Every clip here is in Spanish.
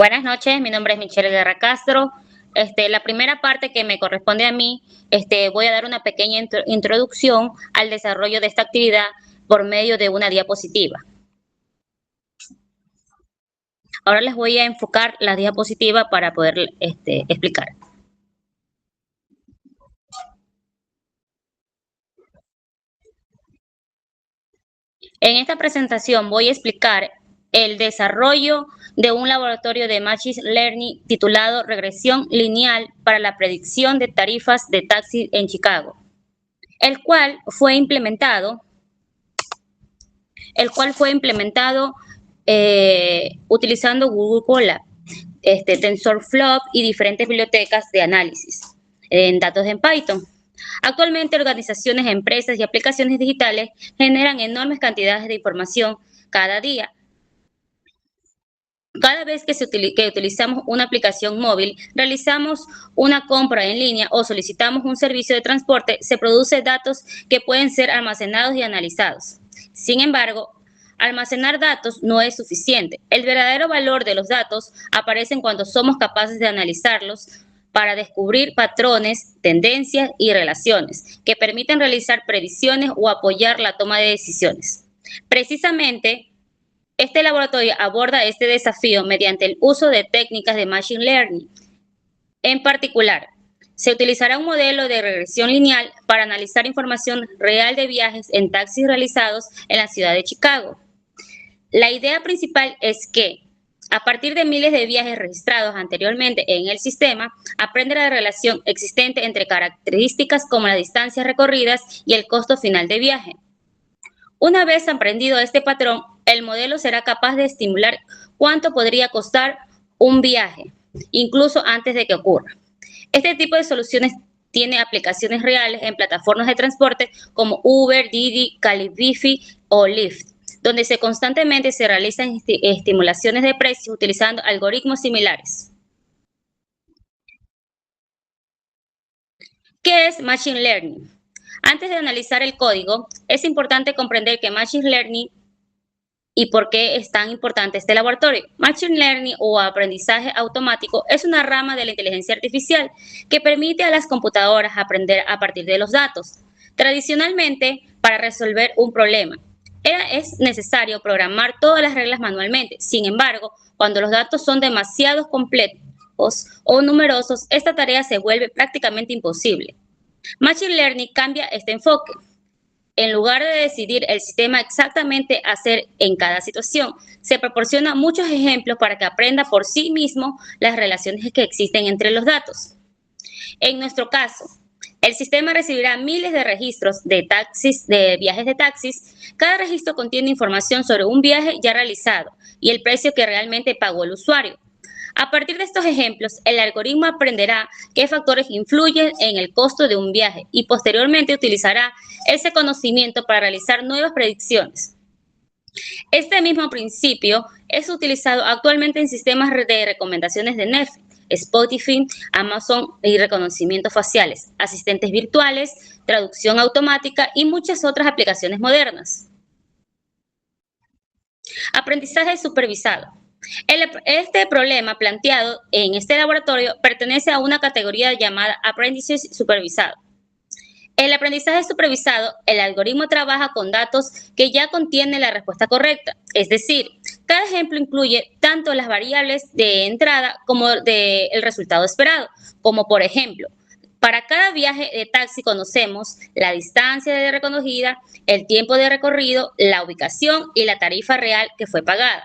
Buenas noches, mi nombre es Michelle Guerra Castro. La primera parte que me corresponde a mí, voy a dar una pequeña introducción al desarrollo de esta actividad por medio de una diapositiva. Ahora les voy a enfocar la diapositiva para poder explicar. En esta presentación voy a explicar el desarrollo de un laboratorio de Machine Learning titulado Regresión Lineal para la predicción de tarifas de taxi en Chicago, el cual fue implementado utilizando Google Colab, TensorFlow y diferentes bibliotecas de análisis en datos en Python. Actualmente, organizaciones, empresas y aplicaciones digitales generan enormes cantidades de información cada día. Cada vez que utilizamos una aplicación móvil, realizamos una compra en línea o solicitamos un servicio de transporte, se producen datos que pueden ser almacenados y analizados. Sin embargo, almacenar datos no es suficiente. El verdadero valor de los datos aparece cuando somos capaces de analizarlos para descubrir patrones, tendencias y relaciones que permiten realizar predicciones o apoyar la toma de decisiones. Precisamente, este laboratorio aborda este desafío mediante el uso de técnicas de Machine Learning. En particular, se utilizará un modelo de regresión lineal para analizar información real de viajes en taxis realizados en la ciudad de Chicago. La idea principal es que, a partir de miles de viajes registrados anteriormente en el sistema, aprende la relación existente entre características como las distancias recorridas y el costo final de viaje. Una vez aprendido este patrón, el modelo será capaz de estimular cuánto podría costar un viaje, incluso antes de que ocurra. Este tipo de soluciones tiene aplicaciones reales en plataformas de transporte como Uber, Didi, Cabify o Lyft, donde constantemente se realizan estimulaciones de precios utilizando algoritmos similares. ¿Qué es Machine Learning? Antes de analizar el código, es importante comprender que Machine Learning y por qué es tan importante este laboratorio. Machine Learning o aprendizaje automático es una rama de la inteligencia artificial que permite a las computadoras aprender a partir de los datos. Tradicionalmente, para resolver un problema, es necesario programar todas las reglas manualmente. Sin embargo, cuando los datos son demasiado complejos o numerosos, esta tarea se vuelve prácticamente imposible. Machine Learning cambia este enfoque. En lugar de decidir el sistema exactamente hacer en cada situación, se proporciona muchos ejemplos para que aprenda por sí mismo las relaciones que existen entre los datos. En nuestro caso, el sistema recibirá miles de registros de viajes de taxis. Cada registro contiene información sobre un viaje ya realizado y el precio que realmente pagó el usuario. A partir de estos ejemplos, el algoritmo aprenderá qué factores influyen en el costo de un viaje y posteriormente utilizará ese conocimiento para realizar nuevas predicciones. Este mismo principio es utilizado actualmente en sistemas de recomendaciones de Netflix, Spotify, Amazon y reconocimientos faciales, asistentes virtuales, traducción automática y muchas otras aplicaciones modernas. Aprendizaje supervisado. Este problema planteado en este laboratorio pertenece a una categoría llamada aprendizaje supervisado. El aprendizaje supervisado, el algoritmo trabaja con datos que ya contienen la respuesta correcta. Es decir, cada ejemplo incluye tanto las variables de entrada como el resultado esperado. Como por ejemplo, para cada viaje de taxi conocemos la distancia de reconocida, el tiempo de recorrido, la ubicación y la tarifa real que fue pagada.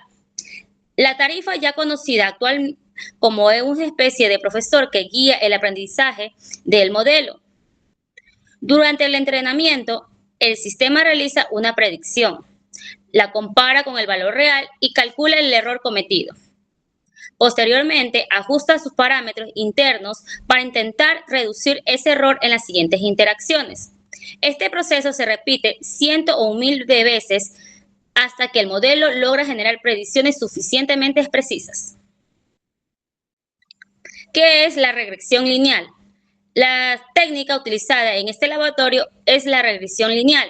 La tarifa ya conocida actualmente como es una especie de profesor que guía el aprendizaje del modelo. Durante el entrenamiento, el sistema realiza una predicción, la compara con el valor real y calcula el error cometido. Posteriormente, ajusta sus parámetros internos para intentar reducir ese error en las siguientes interacciones. Este proceso se repite 100 o 1000 de veces hasta que el modelo logra generar predicciones suficientemente precisas. ¿Qué es la regresión lineal? La técnica utilizada en este laboratorio es la regresión lineal.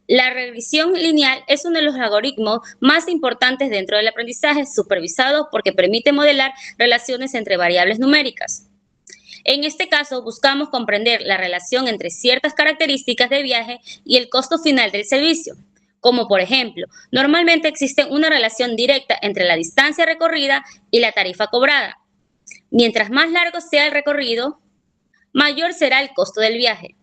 La regresión lineal es uno de los algoritmos más importantes dentro del aprendizaje supervisado porque permite modelar relaciones entre variables numéricas. En este caso, buscamos comprender la relación entre ciertas características de viaje y el costo final del servicio, como por ejemplo, normalmente existe una relación directa entre la distancia recorrida y la tarifa cobrada. Mientras más largo sea el recorrido, mayor será el costo del viaje.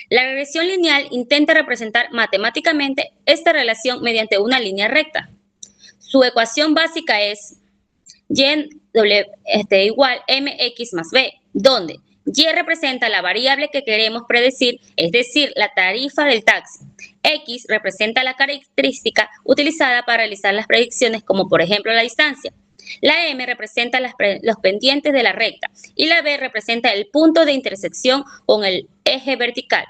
La regresión lineal intenta representar matemáticamente esta relación mediante una línea recta. Su ecuación básica es y igual mx más b, donde y representa la variable que queremos predecir, es decir, la tarifa del taxi. X representa la característica utilizada para realizar las predicciones, como por ejemplo la distancia. La M representa los pendientes de la recta y la B representa el punto de intersección con el eje vertical.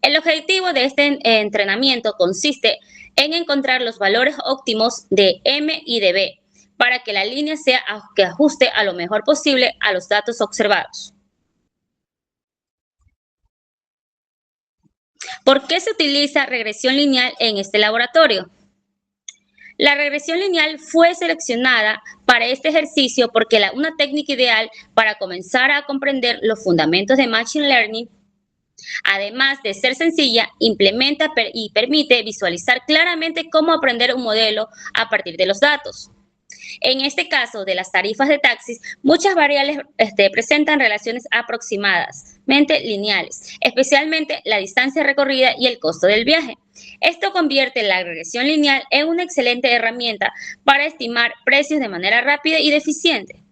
El objetivo de este entrenamiento consiste en encontrar los valores óptimos de M y de B para que la línea sea que ajuste a lo mejor posible a los datos observados. ¿Por qué se utiliza regresión lineal en este laboratorio? La regresión lineal fue seleccionada para este ejercicio porque una técnica ideal para comenzar a comprender los fundamentos de Machine Learning, además de ser sencilla, implementa y permite visualizar claramente cómo aprender un modelo a partir de los datos. En este caso de las tarifas de taxis, muchas variables presentan relaciones aproximadamente lineales, especialmente la distancia recorrida y el costo del viaje. Esto convierte la regresión lineal en una excelente herramienta para estimar precios de manera rápida y eficiente.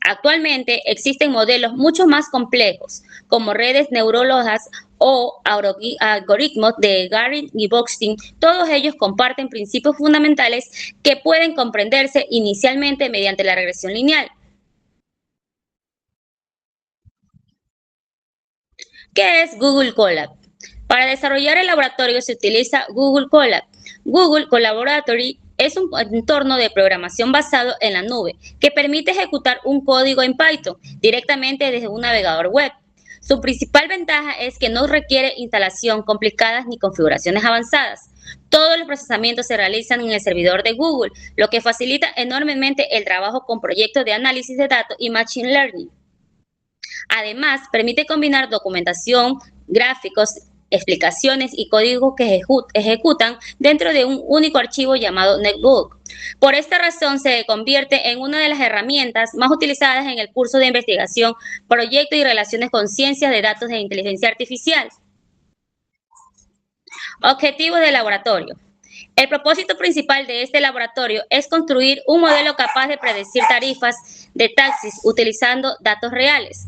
Actualmente existen modelos mucho más complejos, como redes neurológicas o algoritmos de Garrin y Boxstein. Todos ellos comparten principios fundamentales que pueden comprenderse inicialmente mediante la regresión lineal. ¿Qué es Google Colab? Para desarrollar el laboratorio se utiliza Google Colab. Google Colaboratory es un entorno de programación basado en la nube que permite ejecutar un código en Python directamente desde un navegador web. Su principal ventaja es que no requiere instalación complicadas ni configuraciones avanzadas. Todos los procesamientos se realizan en el servidor de Google, lo que facilita enormemente el trabajo con proyectos de análisis de datos y Machine Learning. Además, permite combinar documentación, gráficos, explicaciones y códigos que ejecutan dentro de un único archivo llamado netbook. Por esta razón, se convierte en una de las herramientas más utilizadas en el curso de investigación, proyectos y relaciones con ciencias de datos e inteligencia artificial. Objetivos del laboratorio. El propósito principal de este laboratorio es construir un modelo capaz de predecir tarifas de taxis utilizando datos reales.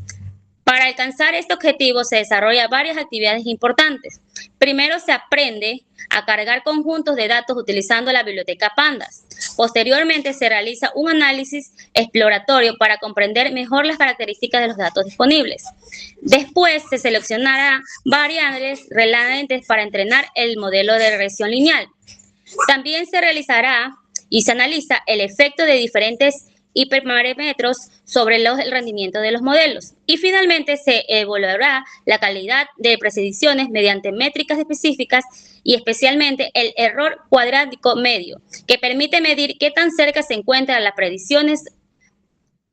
Para alcanzar este objetivo se desarrollan varias actividades importantes. Primero se aprende a cargar conjuntos de datos utilizando la biblioteca Pandas. Posteriormente se realiza un análisis exploratorio para comprender mejor las características de los datos disponibles. Después se seleccionará variables relevantes para entrenar el modelo de regresión lineal. También se realizará y se analiza el efecto de diferentes hiperparámetros sobre el rendimiento de los modelos. Y finalmente se evaluará la calidad de predicciones mediante métricas específicas y especialmente el error cuadrático medio, que permite medir qué tan cerca se encuentran las predicciones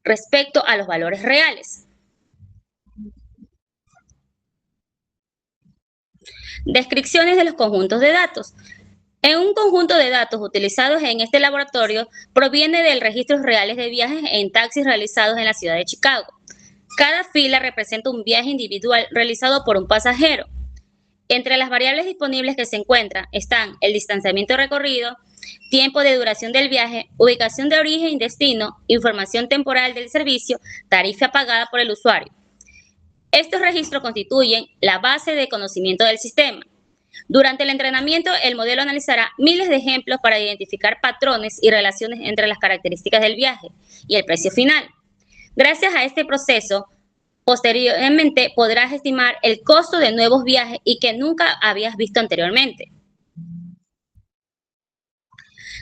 respecto a los valores reales. Descripciones de los conjuntos de datos. En un conjunto de datos utilizados en este laboratorio proviene de registros reales de viajes en taxis realizados en la ciudad de Chicago. Cada fila representa un viaje individual realizado por un pasajero. Entre las variables disponibles que se encuentran están el distanciamiento recorrido, tiempo de duración del viaje, ubicación de origen y destino, información temporal del servicio, tarifa pagada por el usuario. Estos registros constituyen la base de conocimiento del sistema. Durante el entrenamiento, el modelo analizará miles de ejemplos para identificar patrones y relaciones entre las características del viaje y el precio final. Gracias a este proceso, posteriormente podrás estimar el costo de nuevos viajes y que nunca habías visto anteriormente.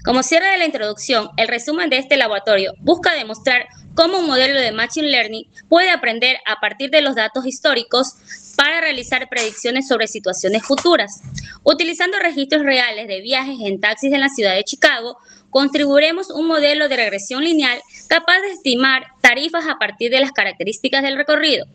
Como cierre de la introducción, el resumen de este laboratorio busca demostrar cómo un modelo de Machine Learning puede aprender a partir de los datos históricos para realizar predicciones sobre situaciones futuras. Utilizando registros reales de viajes en taxis en la ciudad de Chicago, contribuiremos un modelo de regresión lineal capaz de estimar tarifas a partir de las características del recorrido.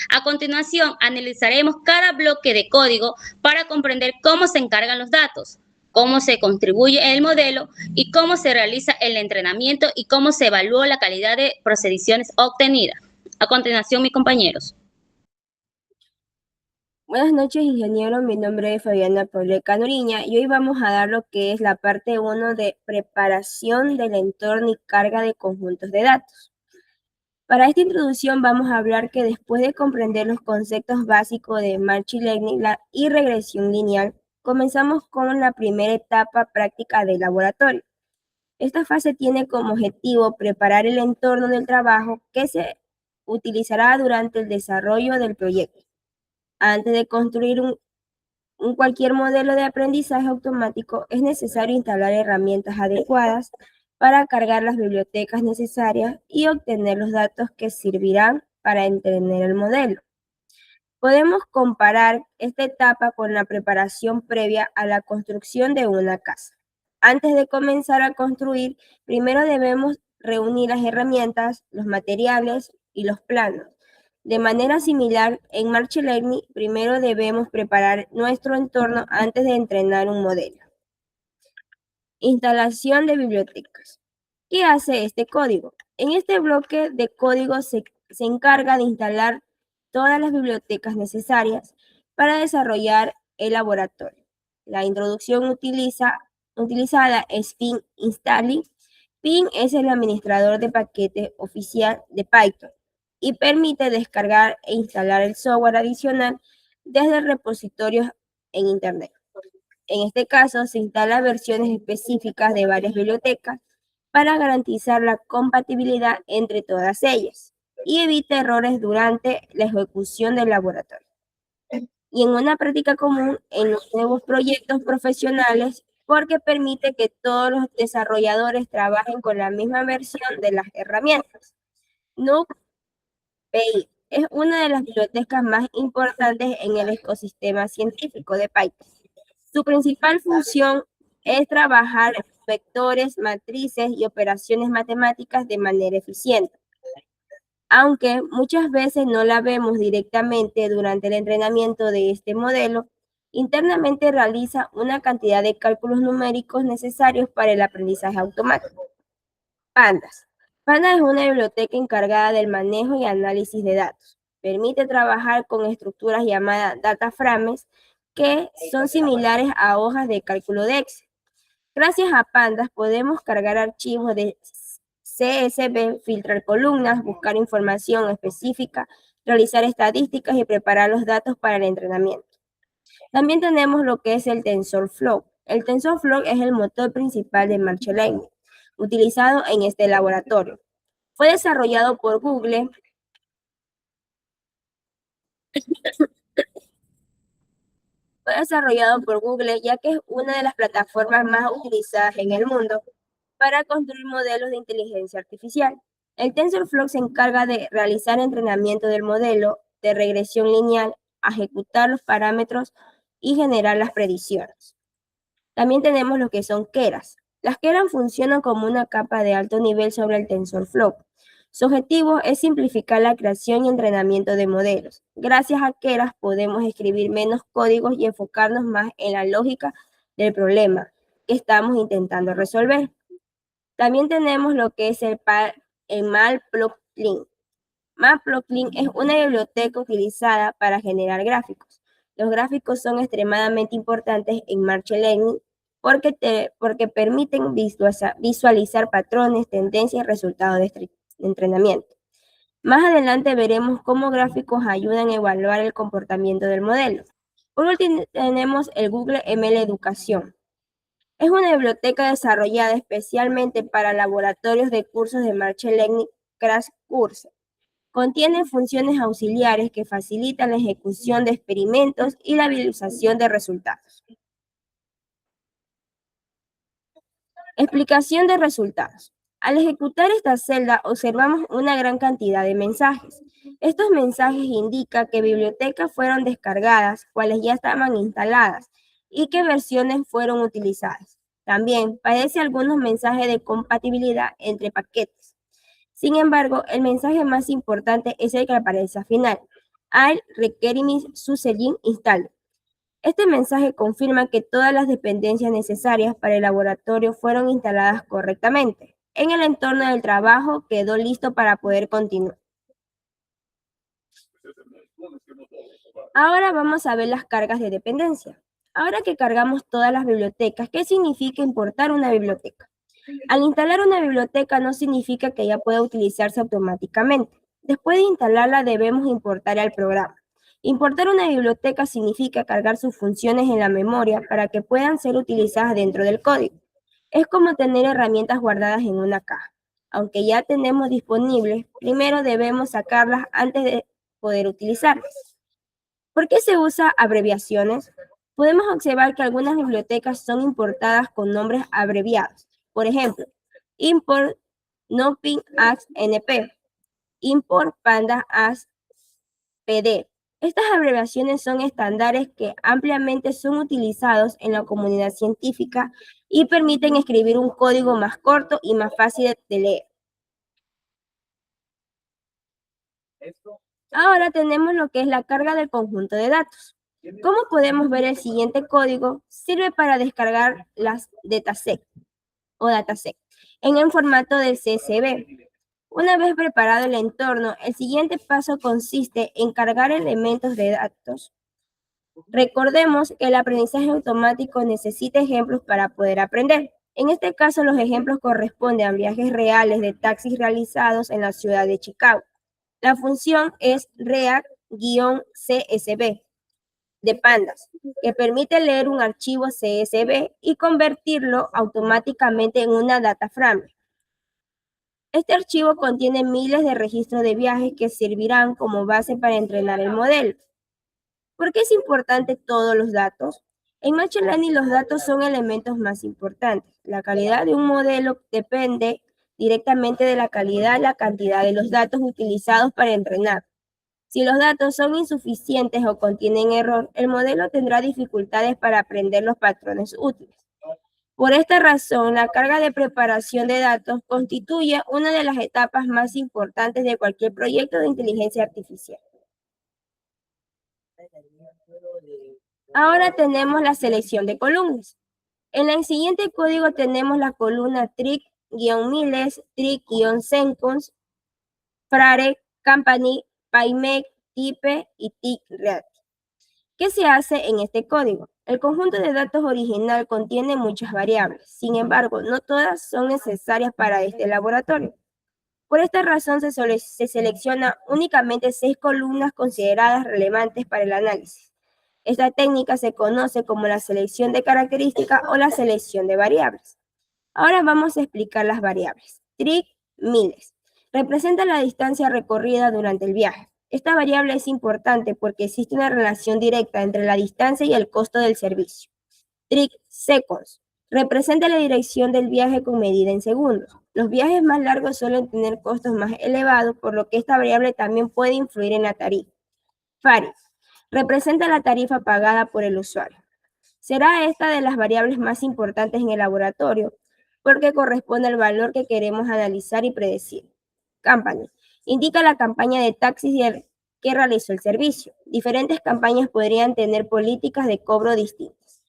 A continuación, analizaremos cada bloque de código para comprender cómo se encargan los datos, cómo se contribuye en el modelo y cómo se realiza el entrenamiento y cómo se evalúa la calidad de predicciones obtenidas. A continuación, mis compañeros. Buenas noches, ingeniero. Mi nombre es Fabiana Pauleta Nuriña y hoy vamos a dar lo que es la parte 1 de preparación del entorno y carga de conjuntos de datos. Para esta introducción vamos a hablar que después de comprender los conceptos básicos de Machine Learning y regresión lineal, comenzamos con la primera etapa práctica del laboratorio. Esta fase tiene como objetivo preparar el entorno del trabajo que se utilizará durante el desarrollo del proyecto. Antes de construir cualquier modelo de aprendizaje automático, es necesario instalar herramientas adecuadas para cargar las bibliotecas necesarias y obtener los datos que servirán para entrenar el modelo. Podemos comparar esta etapa con la preparación previa a la construcción de una casa. Antes de comenzar a construir, primero debemos reunir las herramientas, los materiales y los planos. De manera similar, en Machine Learning, primero debemos preparar nuestro entorno antes de entrenar un modelo. Instalación de bibliotecas. ¿Qué hace este código? En este bloque de código se encarga de instalar todas las bibliotecas necesarias para desarrollar el laboratorio. La introducción utilizada es pin installing. Pin es el administrador de paquete oficial de Python y permite descargar e instalar el software adicional desde repositorios en Internet. En este caso, se instalan versiones específicas de varias bibliotecas para garantizar la compatibilidad entre todas ellas y evita errores durante la ejecución del laboratorio. Y en una práctica común en los nuevos proyectos profesionales, porque permite que todos los desarrolladores trabajen con la misma versión de las herramientas. NumPy es una de las bibliotecas más importantes en el ecosistema científico de Python. Su principal función es trabajar vectores, matrices y operaciones matemáticas de manera eficiente. Aunque muchas veces no la vemos directamente durante el entrenamiento de este modelo, internamente realiza una cantidad de cálculos numéricos necesarios para el aprendizaje automático. Pandas. Pandas es una biblioteca encargada del manejo y análisis de datos. Permite trabajar con estructuras llamadas data frames que son similares a hojas de cálculo de Excel. Gracias a Pandas podemos cargar archivos de CSV, filtrar columnas, buscar información específica, realizar estadísticas y preparar los datos para el entrenamiento. También tenemos lo que es el TensorFlow. El TensorFlow es el motor principal de Machine Learning, utilizado en este laboratorio. Fue desarrollado por Google ya que es una de las plataformas más utilizadas en el mundo para construir modelos de inteligencia artificial. El TensorFlow se encarga de realizar entrenamiento del modelo de regresión lineal, ejecutar los parámetros y generar las predicciones. También tenemos lo que son Keras. Las Keras funcionan como una capa de alto nivel sobre el TensorFlow. Su objetivo es simplificar la creación y entrenamiento de modelos. Gracias a Keras podemos escribir menos códigos y enfocarnos más en la lógica del problema que estamos intentando resolver. También tenemos lo que es el Matplotlib. Matplotlib es una biblioteca utilizada para generar gráficos. Los gráficos son extremadamente importantes en Machine Learning porque permiten visualizar patrones, tendencias y resultados de entrenamiento. Más adelante veremos cómo gráficos ayudan a evaluar el comportamiento del modelo. Por último, tenemos el Google ML Educación. Es una biblioteca desarrollada especialmente para laboratorios de cursos de Machine Learning Crash Course. Contiene funciones auxiliares que facilitan la ejecución de experimentos y la visualización de resultados. Explicación de resultados. Al ejecutar esta celda observamos una gran cantidad de mensajes. Estos mensajes indican que bibliotecas fueron descargadas, cuáles ya estaban instaladas y qué versiones fueron utilizadas. También parece algunos mensajes de compatibilidad entre paquetes. Sin embargo, el mensaje más importante es el que aparece al final. I'll requirements suceding installed. Este mensaje confirma que todas las dependencias necesarias para el laboratorio fueron instaladas correctamente. En el entorno del trabajo quedó listo para poder continuar. Ahora vamos a ver las cargas de dependencia. Ahora que cargamos todas las bibliotecas, ¿qué significa importar una biblioteca? Al instalar una biblioteca no significa que ya pueda utilizarse automáticamente. Después de instalarla debemos importar al programa. Importar una biblioteca significa cargar sus funciones en la memoria para que puedan ser utilizadas dentro del código. Es como tener herramientas guardadas en una caja. Aunque ya tenemos disponibles, primero debemos sacarlas antes de poder utilizarlas. ¿Por qué se usa abreviaciones? Podemos observar que algunas bibliotecas son importadas con nombres abreviados. Por ejemplo, import Nopin as NP, import Panda as PD. Estas abreviaciones son estándares que ampliamente son utilizados en la comunidad científica y permiten escribir un código más corto y más fácil de leer. Ahora tenemos lo que es la carga del conjunto de datos. Como podemos ver, el siguiente código sirve para descargar las dataset en el formato del CSV. Una vez preparado el entorno, el siguiente paso consiste en cargar elementos de datos. Recordemos que el aprendizaje automático necesita ejemplos para poder aprender. En este caso, los ejemplos corresponden a viajes reales de taxis realizados en la ciudad de Chicago. La función es react-csv de pandas, que permite leer un archivo CSV y convertirlo automáticamente en una data frame. Este archivo contiene miles de registros de viajes que servirán como base para entrenar el modelo. ¿Por qué es importante todos los datos? En Machine Learning los datos son elementos más importantes. La calidad de un modelo depende directamente de la calidad y la cantidad de los datos utilizados para entrenar. Si los datos son insuficientes o contienen error, el modelo tendrá dificultades para aprender los patrones útiles. Por esta razón, la carga de preparación de datos constituye una de las etapas más importantes de cualquier proyecto de inteligencia artificial. Ahora tenemos la selección de columnas. En el siguiente código tenemos la columna trick-miles, trick-seconds, frare, company, paymake, type y tick-rate. ¿Qué se hace en este código? El conjunto de datos original contiene muchas variables. Sin embargo, no todas son necesarias para este laboratorio. Por esta razón se selecciona únicamente 6 columnas consideradas relevantes para el análisis. Esta técnica se conoce como la selección de características o la selección de variables. Ahora vamos a explicar las variables. Trick-miles representa la distancia recorrida durante el viaje. Esta variable es importante porque existe una relación directa entre la distancia y el costo del servicio. Trick-seconds representa la dirección del viaje con medida en segundos. Los viajes más largos suelen tener costos más elevados, por lo que esta variable también puede influir en la tarifa. Fare representa la tarifa pagada por el usuario. Será esta de las variables más importantes en el laboratorio porque corresponde al valor que queremos analizar y predecir. Company indica la campaña de taxis que realizó el servicio. Diferentes campañas podrían tener políticas de cobro distintas.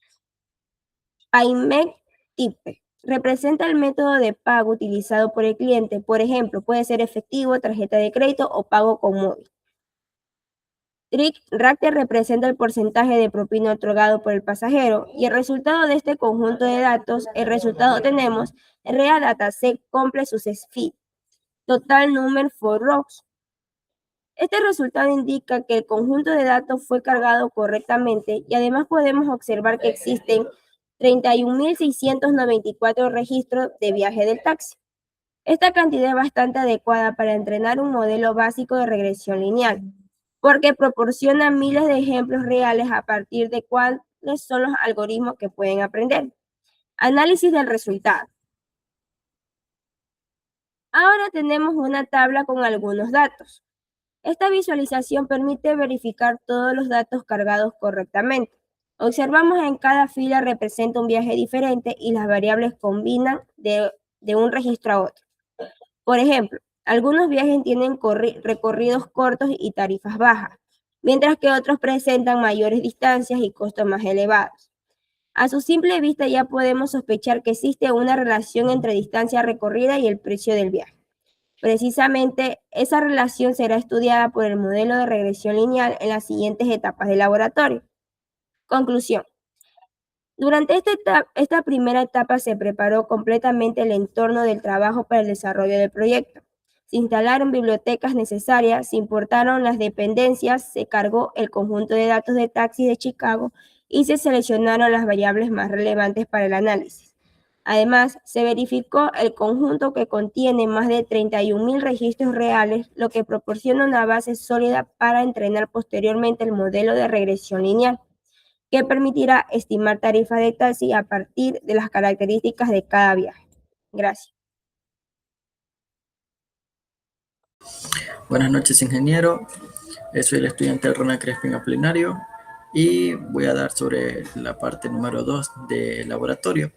Payment type representa el método de pago utilizado por el cliente. Por ejemplo, puede ser efectivo, tarjeta de crédito o pago con móvil. Trick-rate representa el porcentaje de propina otorgado por el pasajero y el resultado de este conjunto de datos, el resultado tenemos Real Dataset Complete Success Fee, Total Number for Rows. Este resultado indica que el conjunto de datos fue cargado correctamente y además podemos observar que existen 31.694 registros de viaje del taxi. Esta cantidad es bastante adecuada para entrenar un modelo básico de regresión lineal, porque proporciona miles de ejemplos reales a partir de cuáles son los algoritmos que pueden aprender. Análisis del resultado. Ahora tenemos una tabla con algunos datos. Esta visualización permite verificar todos los datos cargados correctamente. Observamos en cada fila representa un viaje diferente y las variables combinan de un registro a otro. Por ejemplo, algunos viajes tienen recorridos cortos y tarifas bajas, mientras que otros presentan mayores distancias y costos más elevados. A su simple vista ya podemos sospechar que existe una relación entre distancia recorrida y el precio del viaje. Precisamente, esa relación será estudiada por el modelo de regresión lineal en las siguientes etapas del laboratorio. Conclusión. Durante esta primera etapa se preparó completamente el entorno del trabajo para el desarrollo del proyecto. Se instalaron bibliotecas necesarias, se importaron las dependencias, se cargó el conjunto de datos de taxis de Chicago y se seleccionaron las variables más relevantes para el análisis. Además, se verificó el conjunto que contiene más de 31.000 registros reales, lo que proporciona una base sólida para entrenar posteriormente el modelo de regresión lineal, que permitirá estimar tarifas de taxi a partir de las características de cada viaje. Gracias. Buenas noches, ingeniero. Soy el estudiante Ronald Crespin Apolinario y voy a dar sobre la parte número 2 del laboratorio.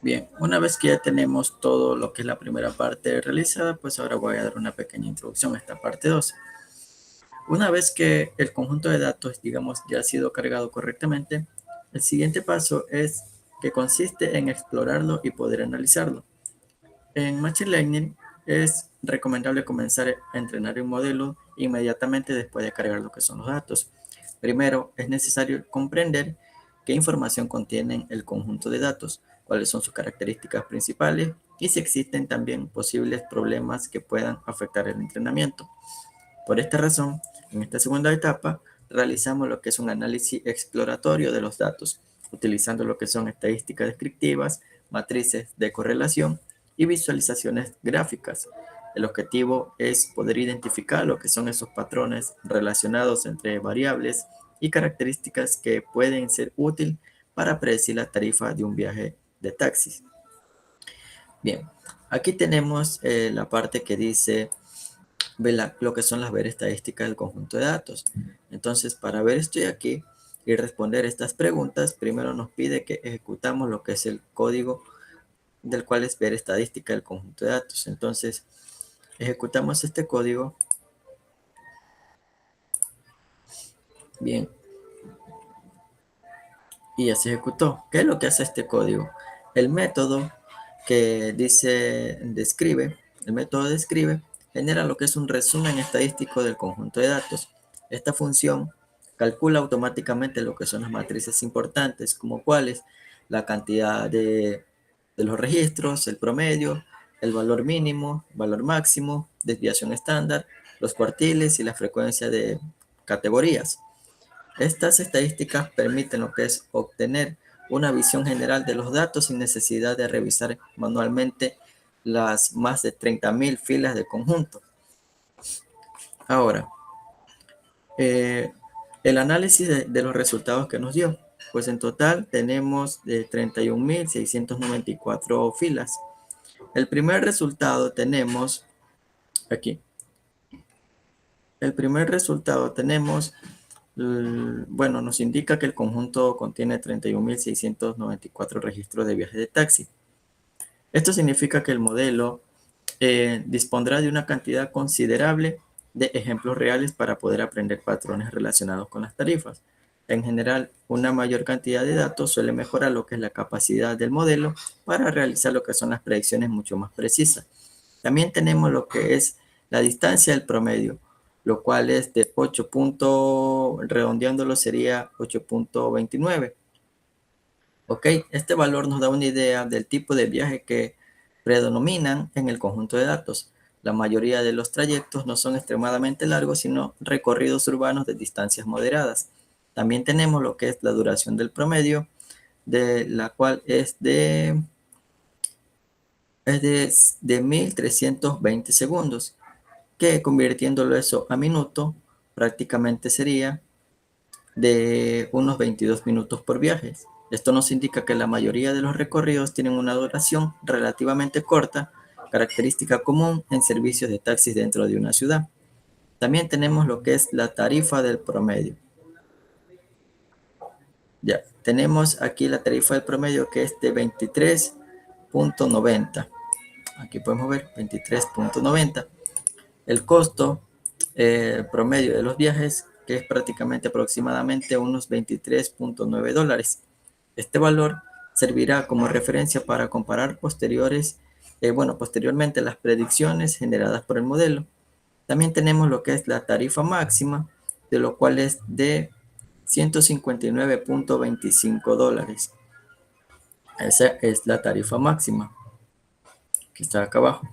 Bien, una vez que ya tenemos todo lo que es la primera parte realizada, pues ahora voy a dar una pequeña introducción a esta parte 2. Una vez que el conjunto de datos, digamos, ya ha sido cargado correctamente, el siguiente paso es que consiste en explorarlo y poder analizarlo. En Machine Learning es recomendable comenzar a entrenar un modelo inmediatamente después de cargar lo que son los datos. Primero, es necesario comprender qué información contiene el conjunto de datos, cuáles son sus características principales y si existen también posibles problemas que puedan afectar el entrenamiento. Por esta razón, en esta segunda etapa, realizamos lo que es un análisis exploratorio de los datos, utilizando lo que son estadísticas descriptivas, matrices de correlación y visualizaciones gráficas. El objetivo es poder identificar lo que son esos patrones relacionados entre variables y características que pueden ser útiles para predecir la tarifa de un viaje de taxis. Bien, aquí tenemos la parte que dice lo que son las ver estadísticas del conjunto de datos. Entonces, para ver esto aquí y responder estas preguntas, primero nos pide que ejecutamos lo que es el código del cual es ver estadística del conjunto de datos. Entonces, ejecutamos este código. Bien. Y ya se ejecutó. ¿Qué es lo que hace este código? El método que dice describe, el método describe, genera lo que es un resumen estadístico del conjunto de datos. Esta función calcula automáticamente lo que son las matrices importantes, como cuáles, la cantidad de los registros, el promedio, el valor mínimo, valor máximo, desviación estándar, los cuartiles y la frecuencia de categorías. Estas estadísticas permiten lo que es obtener una visión general de los datos sin necesidad de revisar manualmente las más de 30.000 filas de conjunto. Ahora, el análisis de los resultados que nos dio. Pues en total tenemos de 31.694 filas. El primer resultado tenemos aquí. El primer resultado tenemos, bueno, nos indica que el conjunto contiene 31.694 registros de viajes de taxi. Esto significa que el modelo dispondrá de una cantidad considerable de ejemplos reales para poder aprender patrones relacionados con las tarifas. En general, una mayor cantidad de datos suele mejorar lo que es la capacidad del modelo para realizar lo que son las predicciones mucho más precisas. También tenemos lo que es la distancia del promedio, lo cual es de 8. Redondeándolo sería 8.29. Ok, este valor nos da una idea del tipo de viaje que predominan en el conjunto de datos. La mayoría de los trayectos no son extremadamente largos, sino recorridos urbanos de distancias moderadas. También tenemos lo que es la duración del promedio, de la cual es de 1.320 segundos, que convirtiéndolo eso a minuto, prácticamente sería de unos 22 minutos por viaje. Esto nos indica que la mayoría de los recorridos tienen una duración relativamente corta característica común en servicios de taxis dentro de una ciudad. También tenemos lo que es la tarifa del promedio. Ya, tenemos aquí la tarifa del promedio que es de 23.90. Aquí podemos ver 23.90. El costo promedio de los viajes, que es prácticamente aproximadamente unos $23.9. Este valor servirá como referencia para comparar posteriormente las predicciones generadas por el modelo. También tenemos lo que es la tarifa máxima, de lo cual es de $159.25. Esa es la tarifa máxima, que está acá abajo.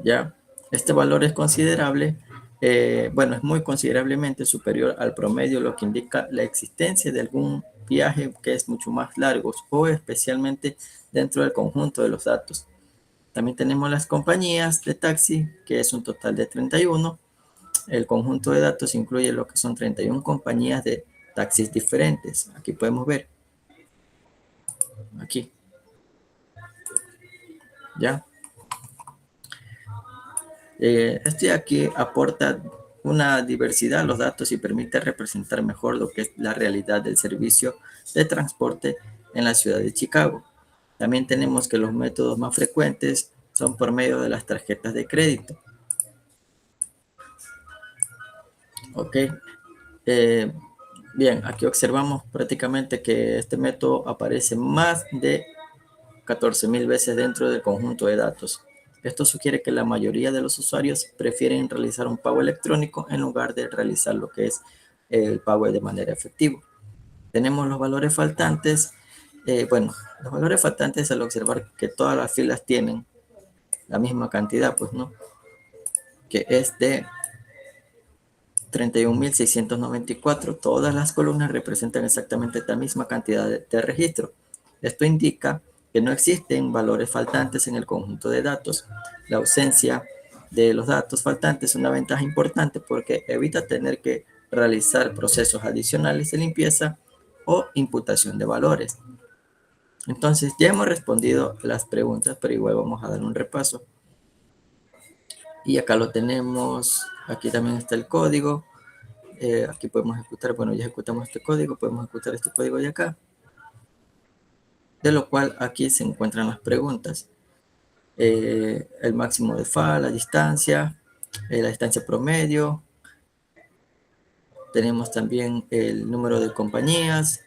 Ya, este valor es considerable, es muy considerablemente superior al promedio, lo que indica la existencia de algún viaje que es mucho más largo o especialmente dentro del conjunto de los datos. También tenemos las compañías de taxi, que es un total de 31. El conjunto de datos incluye lo que son 31 compañías de taxis diferentes. Aquí podemos ver. Aquí. ¿Ya? Este aquí aporta una diversidad a los datos y permite representar mejor lo que es la realidad del servicio de transporte en la ciudad de Chicago. También tenemos que los métodos más frecuentes son por medio de las tarjetas de crédito. Ok. Bien, aquí observamos prácticamente que este método aparece más de 14,000 veces dentro del conjunto de datos. Esto sugiere que la mayoría de los usuarios prefieren realizar un pago electrónico en lugar de realizar lo que es el pago de manera efectiva. Tenemos los valores faltantes. Los valores faltantes al observar que todas las filas tienen la misma cantidad, pues no, que es de 31.694. Todas las columnas representan exactamente la misma cantidad de registro. Esto indica que no existen valores faltantes en el conjunto de datos. La ausencia de los datos faltantes es una ventaja importante porque evita tener que realizar procesos adicionales de limpieza o imputación de valores. Entonces, ya hemos respondido las preguntas, pero igual vamos a dar un repaso. Y acá lo tenemos, aquí también está el código. Aquí podemos ejecutar, ya ejecutamos este código, podemos ejecutar este código de acá. De lo cual aquí se encuentran las preguntas. El máximo de FA, la distancia promedio. Tenemos también el número de compañías.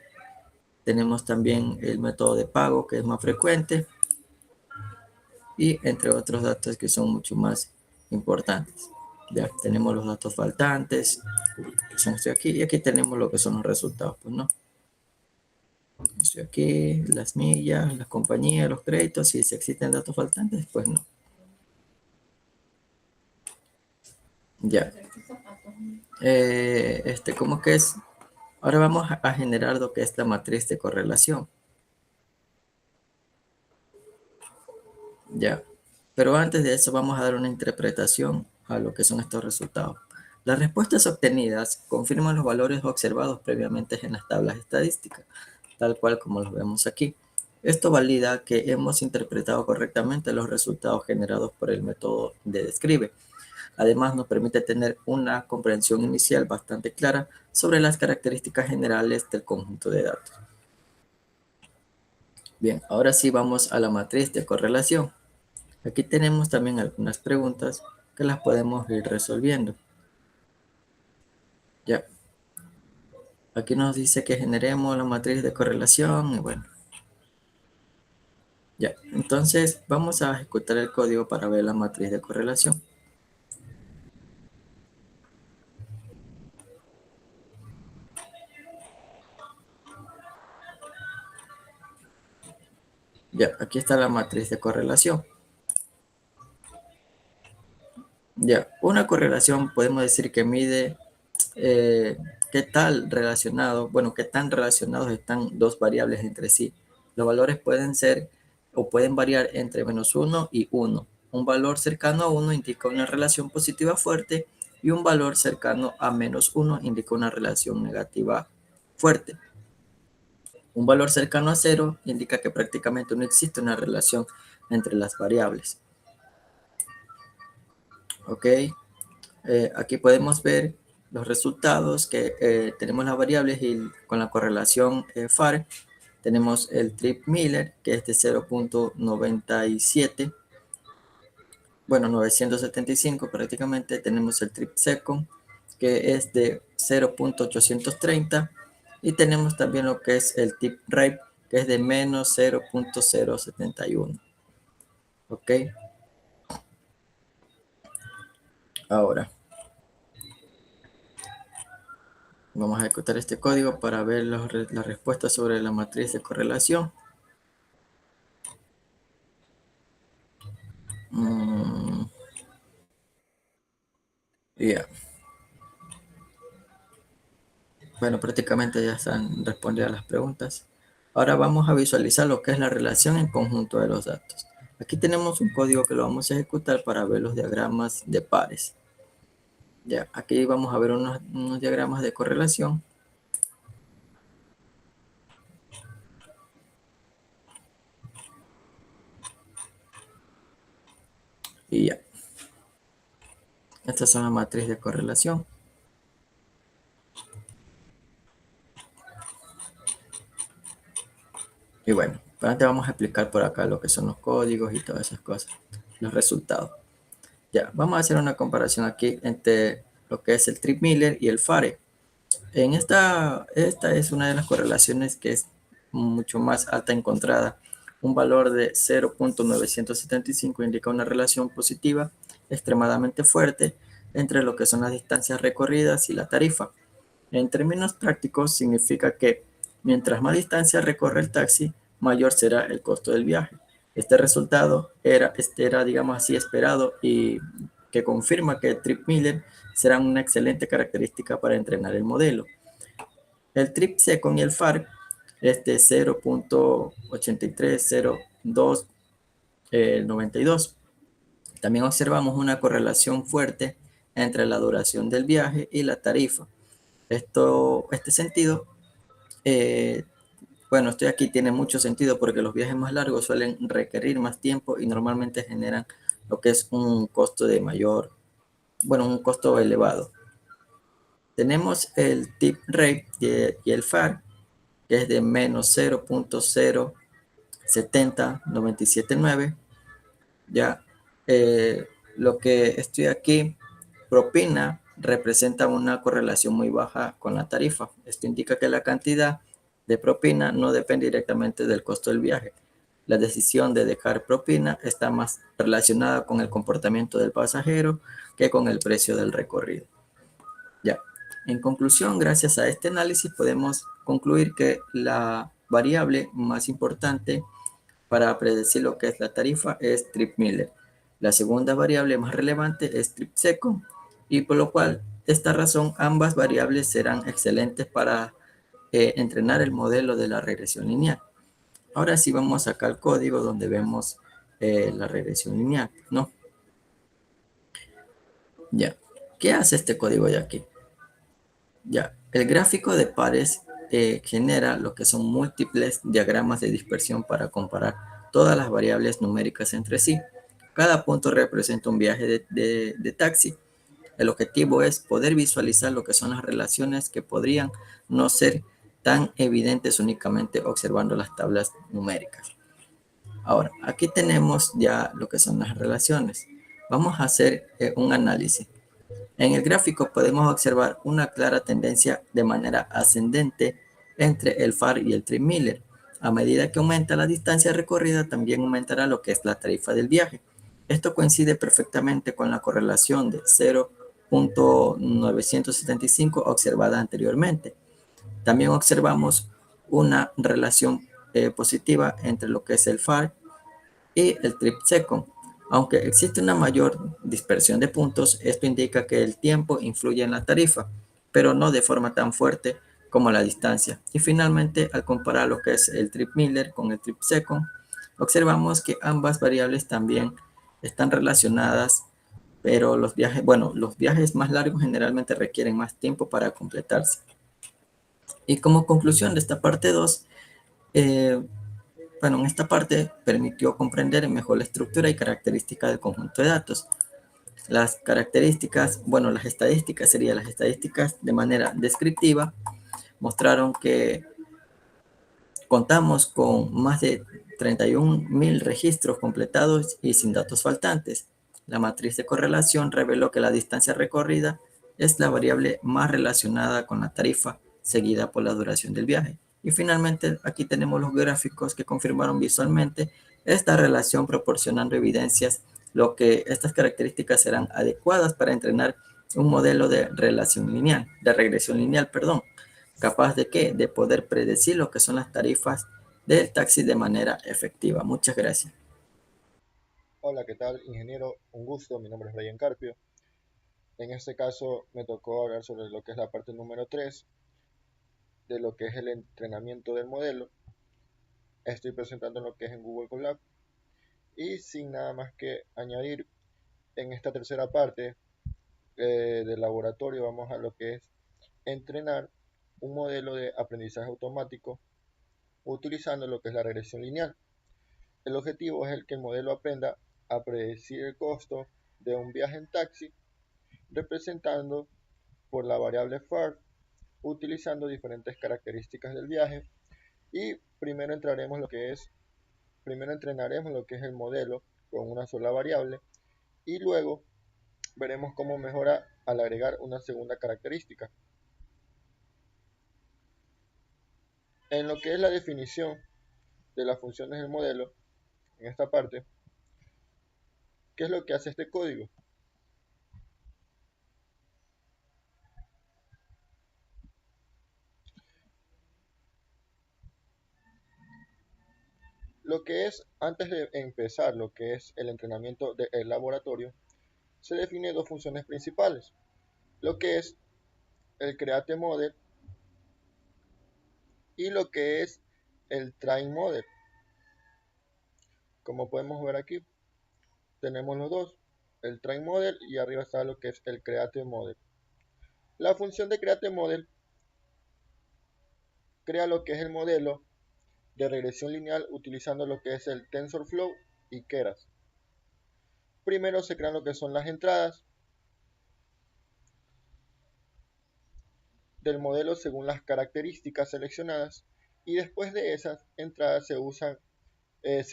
Tenemos también el método de pago que es más frecuente. Y entre otros datos que son mucho más importantes. Ya tenemos los datos faltantes, que son aquí, y aquí tenemos lo que son los resultados, pues no. Estoy aquí, las millas, las compañías, los créditos, si existen datos faltantes, pues no. Ya. ¿Cómo que es? Ahora vamos a generar lo que es la matriz de correlación. Ya. Pero antes de eso vamos a dar una interpretación a lo que son estos resultados. Las respuestas obtenidas confirman los valores observados previamente en las tablas estadísticas, tal cual como los vemos aquí. Esto valida que hemos interpretado correctamente los resultados generados por el método de Describe. Además, nos permite tener una comprensión inicial bastante clara sobre las características generales del conjunto de datos. Bien, ahora sí vamos a la matriz de correlación. Aquí tenemos también algunas preguntas que las podemos ir resolviendo. Ya. Aquí nos dice que generemos la matriz de correlación y bueno. Ya, entonces vamos a ejecutar el código para ver la matriz de correlación. Ya, aquí está la matriz de correlación. Ya, una correlación podemos decir que mide qué tan relacionados están dos variables entre sí. Los valores pueden ser o pueden variar entre -1 y 1. Un valor cercano a 1 indica una relación positiva fuerte y un valor cercano a -1 indica una relación negativa fuerte. Un valor cercano a 0 indica que prácticamente no existe una relación entre las variables. Ok, aquí podemos ver los resultados que tenemos las variables y con la correlación FAR. Tenemos el trip Miller, que es de 0.97, bueno, 975 prácticamente. Tenemos el trip Second, que es de 0.830. Y tenemos también lo que es el trip Rate, que es de menos 0.071. Ok. Ahora, vamos a ejecutar este código para ver la respuesta sobre la matriz de correlación. Yeah. Bueno, prácticamente ya están respondidas las preguntas. Ahora vamos a visualizar lo que es la relación en conjunto de los datos. Aquí tenemos un código que lo vamos a ejecutar para ver los diagramas de pares. Ya, aquí vamos a ver unos diagramas de correlación. Y ya. Estas son las matrices de correlación. Y bueno, ahora te vamos a explicar por acá lo que son los códigos y todas esas cosas, los resultados. Ya, vamos a hacer una comparación aquí entre lo que es el trip Miller y el FARE. En esta es una de las correlaciones que es mucho más alta encontrada. Un valor de 0.975 indica una relación positiva extremadamente fuerte entre lo que son las distancias recorridas y la tarifa. En términos prácticos, significa que mientras más distancia recorre el taxi, mayor será el costo del viaje. Este resultado era, digamos así, esperado y que confirma que el trip Miller será una excelente característica para entrenar el modelo. El trip Second y el FAR es de 0.830292. También observamos una correlación fuerte entre la duración del viaje y la tarifa. Este sentido, bueno, esto aquí tiene mucho sentido porque los viajes más largos suelen requerir más tiempo y normalmente generan lo que es un costo de mayor, bueno, un costo elevado. Tenemos el tip rate y el FAR, que es de menos 0.070979. Ya, lo que estoy aquí, propina, representa una correlación muy baja con la tarifa. Esto indica que la cantidad de propina no depende directamente del costo del viaje. La decisión de dejar propina está más relacionada con el comportamiento del pasajero que con el precio del recorrido. Ya. En conclusión, gracias a este análisis podemos concluir que la variable más importante para predecir lo que es la tarifa es trip Miller. La segunda variable más relevante es trip Second, y por lo cual, esta razón, ambas variables serán excelentes para entrenar el modelo de la regresión lineal. Ahora sí vamos acá al código donde vemos la regresión lineal, ¿no? Ya. ¿Qué hace este código de aquí? Ya, el gráfico de pares genera lo que son múltiples diagramas de dispersión para comparar todas las variables numéricas entre sí. Cada punto representa un viaje de taxi. El objetivo es poder visualizar lo que son las relaciones que podrían no ser tan evidentes únicamente observando las tablas numéricas. Ahora, aquí tenemos ya lo que son las relaciones. Vamos a hacer un análisis. En el gráfico podemos observar una clara tendencia de manera ascendente entre el FAR y el trip Miller. A medida que aumenta la distancia recorrida, también aumentará lo que es la tarifa del viaje. Esto coincide perfectamente con la correlación de 0.975 observada anteriormente. También observamos una relación positiva entre lo que es el FAR y el trip Second. Aunque existe una mayor dispersión de puntos, esto indica que el tiempo influye en la tarifa, pero no de forma tan fuerte como la distancia. Y finalmente, al comparar lo que es el trip Miller con el trip Second, observamos que ambas variables también están relacionadas, pero los viajes más largos generalmente requieren más tiempo para completarse. Y como conclusión de esta parte 2, Bueno, en esta parte permitió comprender mejor la estructura y características del conjunto de datos. Las características, bueno, las estadísticas serían las estadísticas de manera descriptiva, mostraron que contamos con más de 31.000 registros completados y sin datos faltantes. La matriz de correlación reveló que la distancia recorrida es la variable más relacionada con la tarifa, seguida por la duración del viaje. Y finalmente, aquí tenemos los gráficos que confirmaron visualmente esta relación, proporcionando evidencias, lo que estas características serán adecuadas para entrenar un modelo de regresión lineal, perdón, capaz de qué, de poder predecir lo que son las tarifas del taxi de manera efectiva. Muchas gracias. Hola, ¿qué tal, ingeniero? Un gusto, mi nombre es Brian Carpio. En este caso me tocó hablar sobre lo que es la parte número 3 de lo que es el entrenamiento del modelo. Estoy presentando lo que es en Google Colab y sin nada más que añadir, en esta tercera parte del laboratorio vamos a lo que es entrenar un modelo de aprendizaje automático utilizando lo que es la regresión lineal. El objetivo es el que el modelo aprenda a predecir el costo de un viaje en taxi representando por la variable fare utilizando diferentes características del viaje y primero entrenaremos lo que es el modelo con una sola variable y luego veremos cómo mejora al agregar una segunda característica. En lo que es la definición de las funciones del modelo, en esta parte, ¿qué es lo que hace este código? Lo que es, antes de empezar lo que es el entrenamiento del laboratorio, se define dos funciones principales, lo que es el create model y lo que es el train model. Como podemos ver aquí, tenemos los dos, el train model y arriba está lo que es el create model. La función de create model crea lo que es el modelo de regresión lineal utilizando lo que es el TensorFlow y Keras. Primero se crean lo que son las entradas del modelo según las características seleccionadas y después de esas entradas se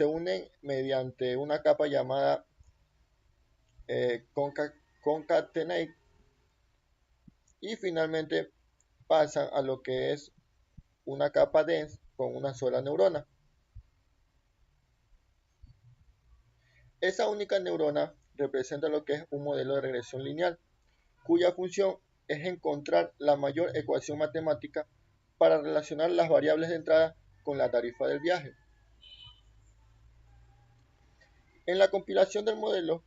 unen mediante una capa llamada concatenate y finalmente pasan a lo que es una capa dense con una sola neurona. Esa única neurona representa lo que es un modelo de regresión lineal, cuya función es encontrar la mayor ecuación matemática para relacionar las variables de entrada con la tarifa del viaje. En la compilación del modelo,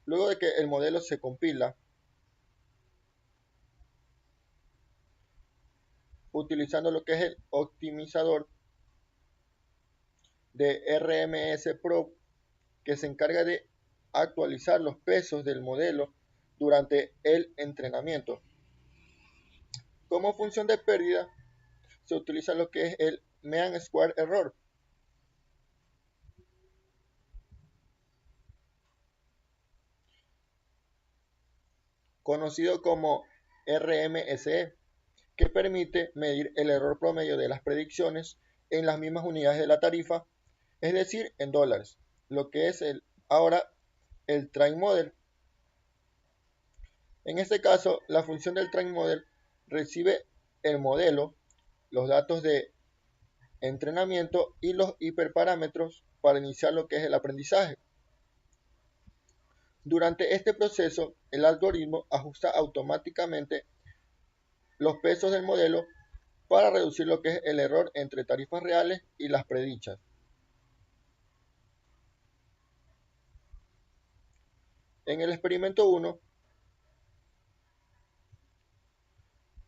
luego de que el modelo se compila, utilizando lo que es el optimizador de RMS Pro, que se encarga de actualizar los pesos del modelo durante el entrenamiento. Como función de pérdida, se utiliza lo que es el mean square error, conocido como RMSE, que permite medir el error promedio de las predicciones en las mismas unidades de la tarifa, es decir, en dólares, lo que es ahora el train model. En este caso, la función del train model recibe el modelo, los datos de entrenamiento y los hiperparámetros para iniciar lo que es el aprendizaje. Durante este proceso, el algoritmo ajusta automáticamente los pesos del modelo para reducir lo que es el error entre tarifas reales y las predichas. En el experimento 1,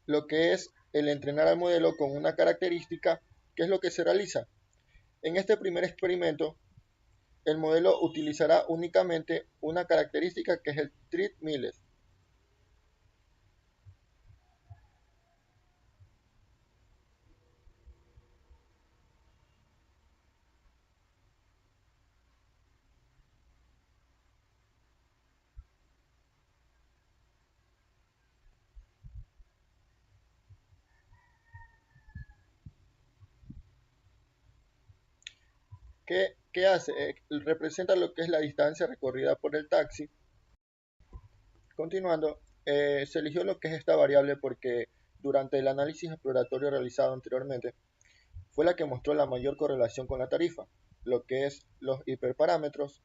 lo que es el entrenar al modelo con una característica, ¿qué es lo que se realiza? En este primer experimento, el modelo utilizará únicamente una característica que es el treat miles. ¿Qué hace? Representa lo que es la distancia recorrida por el taxi. Continuando, se eligió lo que es esta variable porque durante el análisis exploratorio realizado anteriormente fue la que mostró la mayor correlación con la tarifa, lo que es los hiperparámetros.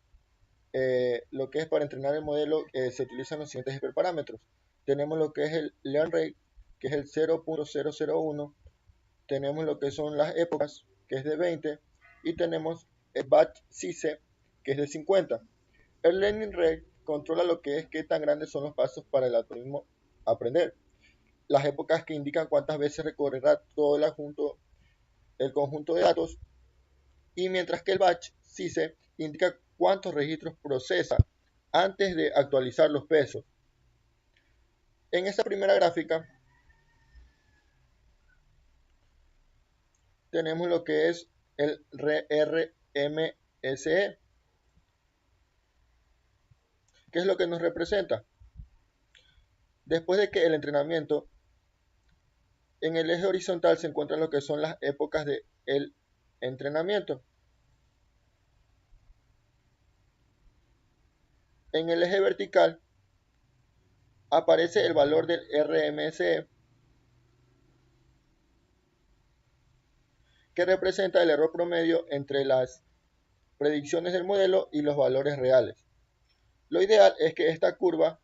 Lo que es para entrenar el modelo se utilizan los siguientes hiperparámetros. Tenemos lo que es el learn rate, que es el 0.001, tenemos lo que son las épocas, que es de 20, y tenemos el batch CICE, que es de 50. El learning rate controla lo que es qué tan grandes son los pasos para el algoritmo aprender. Las épocas que indican cuántas veces recorrerá todo el conjunto de datos, y mientras que el batch CICE indica cuántos registros procesa antes de actualizar los pesos. En esta primera gráfica tenemos lo que es el RMSE. ¿Qué es lo que nos representa? Después de que el entrenamiento, en el eje horizontal se encuentran lo que son las épocas del entrenamiento. En el eje vertical aparece el valor del RMSE, que representa el error promedio entre las predicciones del modelo y los valores reales. Lo ideal es que esta curva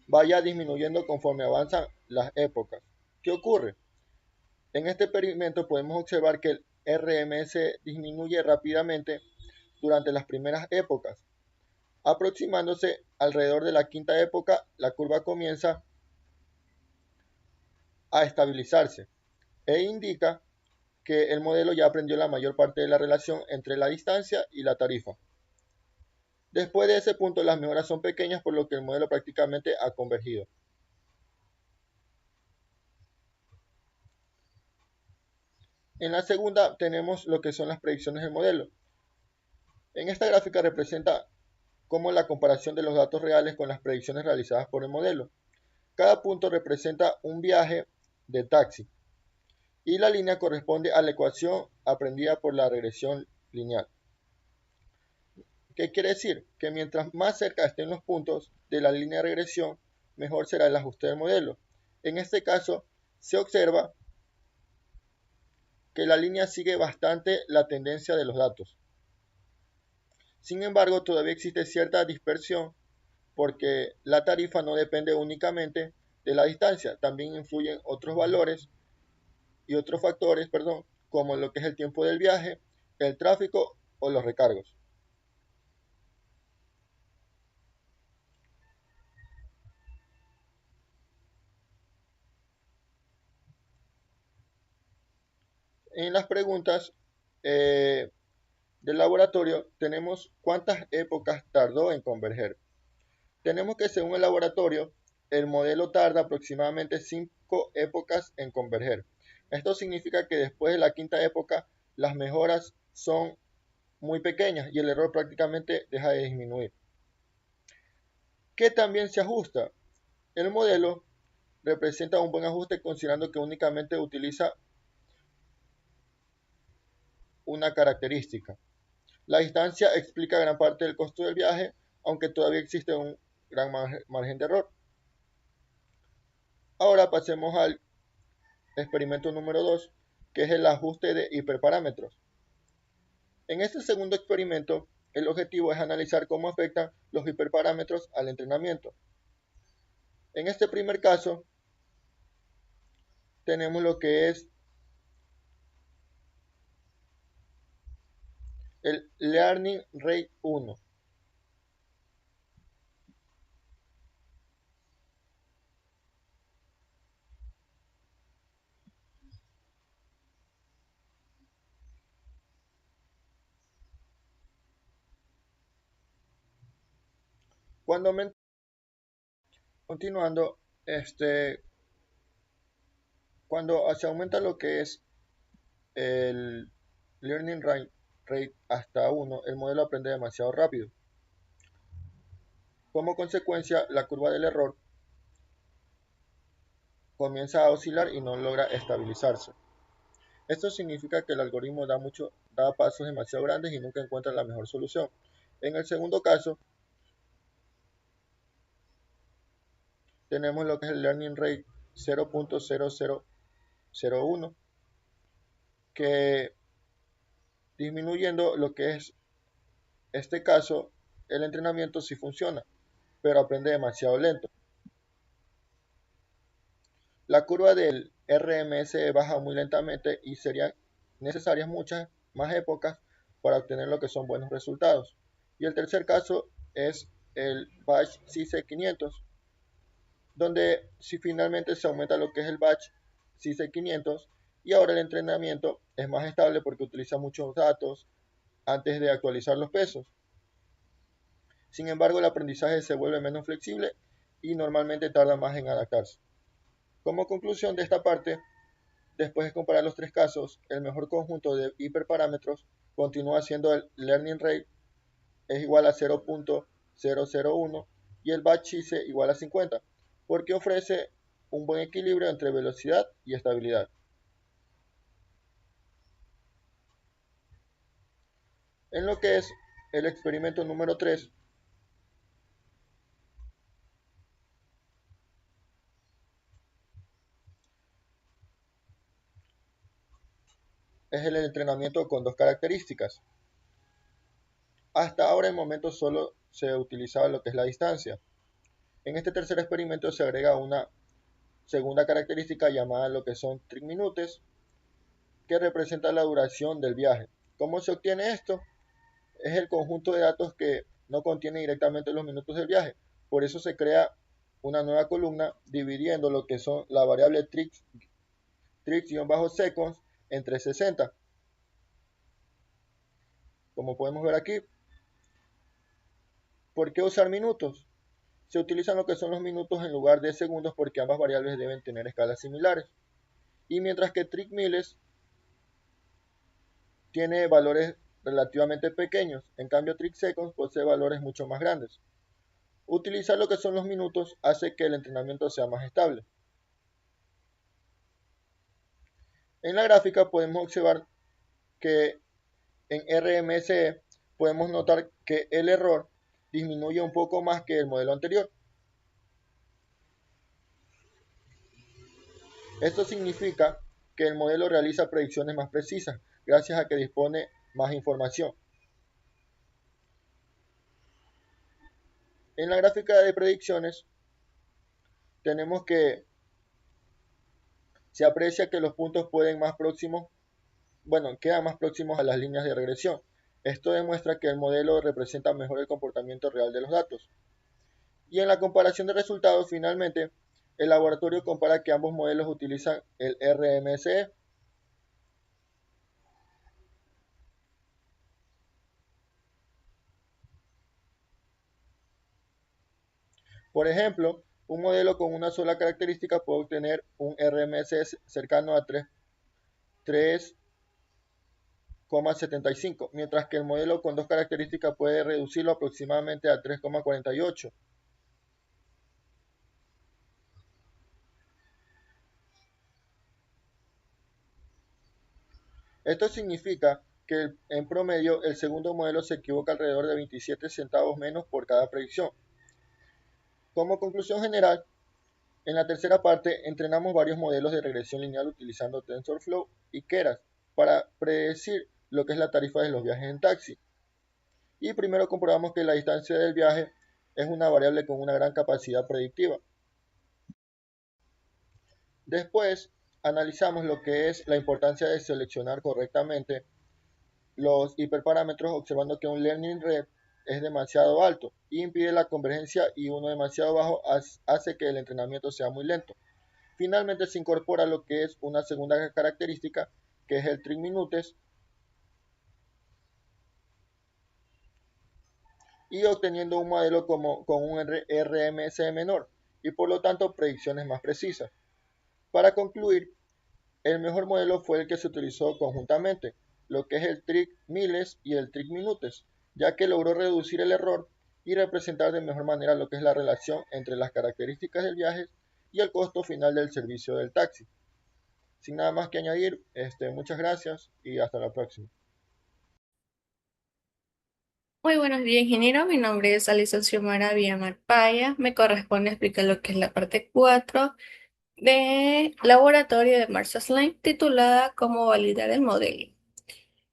vaya disminuyendo conforme avanzan las épocas. ¿Qué ocurre? En este experimento podemos observar que el RMS disminuye rápidamente durante las primeras épocas. Aproximándose alrededor de la quinta época, la curva comienza a estabilizarse e indica que el modelo ya aprendió la mayor parte de la relación entre la distancia y la tarifa. Después de ese punto, las mejoras son pequeñas, por lo que el modelo prácticamente ha convergido. En la segunda tenemos lo que son las predicciones del modelo. En esta gráfica representa cómo la comparación de los datos reales con las predicciones realizadas por el modelo. Cada punto representa un viaje de taxi y la línea corresponde a la ecuación aprendida por la regresión lineal. ¿Qué quiere decir? Que mientras más cerca estén los puntos de la línea de regresión, mejor será el ajuste del modelo. En este caso, se observa que la línea sigue bastante la tendencia de los datos. Sin embargo, todavía existe cierta dispersión porque la tarifa no depende únicamente de la distancia, también influyen otros valores y otros factores, como lo que es el tiempo del viaje, el tráfico o los recargos. En las preguntas del laboratorio tenemos cuántas épocas tardó en converger. Tenemos que según el laboratorio, el modelo tarda aproximadamente 5 épocas en converger. Esto significa que después de la quinta época, las mejoras son muy pequeñas y el error prácticamente deja de disminuir. ¿Qué también se ajusta? El modelo representa un buen ajuste considerando que únicamente utiliza una característica. La distancia explica gran parte del costo del viaje, aunque todavía existe un gran margen de error. Ahora pasemos al experimento número 2, que es el ajuste de hiperparámetros. En este segundo experimento, el objetivo es analizar cómo afectan los hiperparámetros al entrenamiento. En este primer caso, tenemos lo que es el Learning Rate 1. Continuando, cuando se aumenta lo que es el Learning Rate hasta 1, el modelo aprende demasiado rápido. Como consecuencia, la curva del error comienza a oscilar y no logra estabilizarse. Esto significa que el algoritmo da pasos demasiado grandes y nunca encuentra la mejor solución. En el segundo caso, tenemos lo que es el learning rate 0.0001, que disminuyendo lo que es este caso, el entrenamiento sí funciona, pero aprende demasiado lento. La curva del RMS baja muy lentamente y serían necesarias muchas más épocas para obtener lo que son buenos resultados. Y el tercer caso es el batch CISE500, donde si finalmente se aumenta lo que es el batch CISE500 y ahora el entrenamiento es más estable porque utiliza muchos datos antes de actualizar los pesos. Sin embargo, el aprendizaje se vuelve menos flexible y normalmente tarda más en adaptarse. Como conclusión de esta parte, después de comparar los tres casos, el mejor conjunto de hiperparámetros continúa siendo el learning rate es igual a 0.001 y el batch size igual a 50, porque ofrece un buen equilibrio entre velocidad y estabilidad. En lo que es el experimento número 3, es el entrenamiento con dos características. Hasta ahora en momento solo se utilizaba lo que es la distancia. En este tercer experimento se agrega una segunda característica llamada lo que son trick minutes, que representa la duración del viaje. ¿Cómo se obtiene esto? Es el conjunto de datos que no contiene directamente los minutos del viaje. Por eso se crea una nueva columna dividiendo lo que son la variable tricks-seconds entre 60. Como podemos ver aquí, ¿por qué usar minutos? Se utilizan lo que son los minutos en lugar de segundos porque ambas variables deben tener escalas similares. Y mientras que trick miles tiene valores relativamente pequeños, en cambio trick seconds posee valores mucho más grandes. Utilizar lo que son los minutos hace que el entrenamiento sea más estable. En la gráfica podemos observar que en RMSE podemos notar que el error disminuye un poco más que el modelo anterior. Esto significa que el modelo realiza predicciones más precisas gracias a que dispone más información. En la gráfica de predicciones tenemos que se aprecia que los puntos quedan más próximos a las líneas de regresión. Esto demuestra que el modelo representa mejor el comportamiento real de los datos. Y en la comparación de resultados, finalmente, el laboratorio compara que ambos modelos utilizan el RMSE. Por ejemplo, un modelo con una sola característica puede obtener un RMSE cercano a 3,75, mientras que el modelo con dos características puede reducirlo aproximadamente a 3,48. Esto significa que en promedio el segundo modelo se equivoca alrededor de 27 centavos menos por cada predicción. Como conclusión general, en la tercera parte entrenamos varios modelos de regresión lineal utilizando TensorFlow y Keras para predecir lo que es la tarifa de los viajes en taxi. Y primero comprobamos que la distancia del viaje es una variable con una gran capacidad predictiva. Después analizamos lo que es la importancia de seleccionar correctamente los hiperparámetros observando que un learning rate es demasiado alto y impide la convergencia y uno demasiado bajo hace que el entrenamiento sea muy lento. Finalmente se incorpora lo que es una segunda característica que es el trick minutes y obteniendo un modelo con un RMS menor y por lo tanto predicciones más precisas. Para concluir, el mejor modelo fue el que se utilizó conjuntamente, lo que es el trick miles y el trick minutes, ya que logró reducir el error y representar de mejor manera lo que es la relación entre las características del viaje y el costo final del servicio del taxi. Sin nada más que añadir, muchas gracias y hasta la próxima. Muy buenos días, ingeniero. Mi nombre es Alison Xiomara Villamar Paya. Me corresponde explicar lo que es la parte 4 de laboratorio de Marshall Slime, titulada Cómo validar el modelo.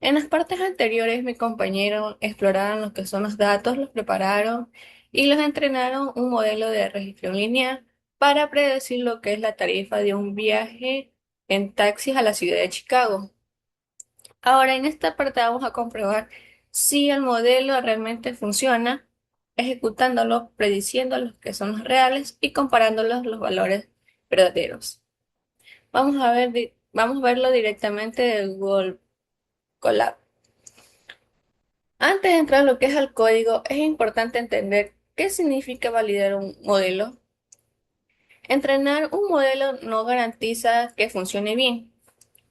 En las partes anteriores, mi compañero exploraron lo que son los datos, los prepararon y los entrenaron un modelo de registro lineal para predecir lo que es la tarifa de un viaje en taxis a la ciudad de Chicago. Ahora, en esta parte vamos a comprobar si el modelo realmente funciona, ejecutándolo, prediciendo los que son los reales y comparándolos los valores verdaderos. Vamos a verlo directamente de Google Colab. Antes de entrar a lo que es el código, es importante entender qué significa validar un modelo. Entrenar un modelo no garantiza que funcione bien.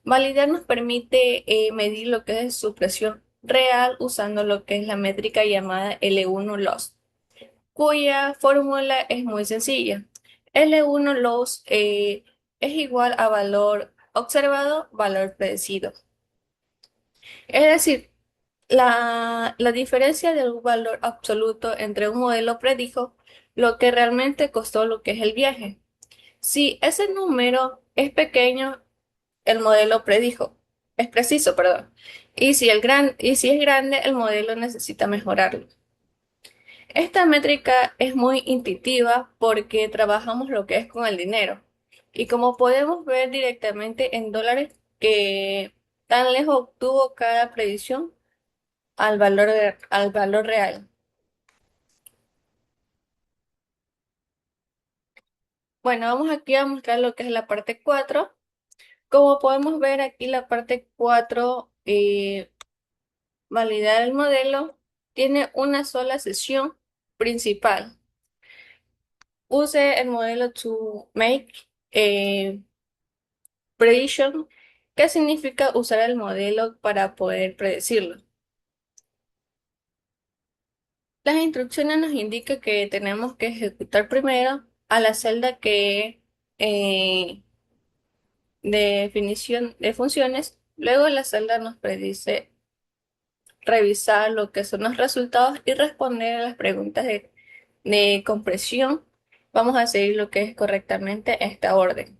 Validar nos permite medir lo que es su presión real usando lo que es la métrica llamada L1 loss, cuya fórmula es muy sencilla. L1 loss es igual a valor observado, valor predecido. Es decir, la diferencia de un valor absoluto entre un modelo predijo lo que realmente costó lo que es el viaje. Si ese número es pequeño, el modelo es preciso, perdón. Y si es grande, el modelo necesita mejorarlo. Esta métrica es muy intuitiva porque trabajamos lo que es con el dinero. Y como podemos ver directamente en dólares que tan lejos obtuvo cada predicción al valor real. Bueno, vamos aquí a mostrar lo que es la parte 4. Como podemos ver aquí la parte 4, validar el modelo, tiene una sola sesión principal. Use el modelo to make a prediction, que significa usar el modelo para poder predecirlo. Las instrucciones nos indican que tenemos que ejecutar primero a la celda que de definición de funciones, luego la celda nos predice revisar lo que son los resultados y responder a las preguntas de compresión. Vamos a seguir lo que es correctamente esta orden.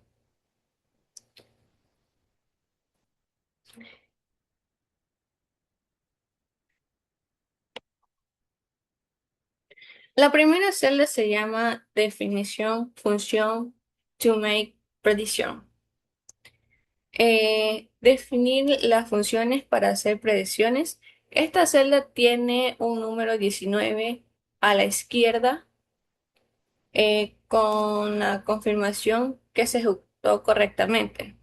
La primera celda se llama definición función to make prediction. Definir las funciones para hacer predicciones. Esta celda tiene un número 19 a la izquierda con la confirmación que se ejecutó correctamente.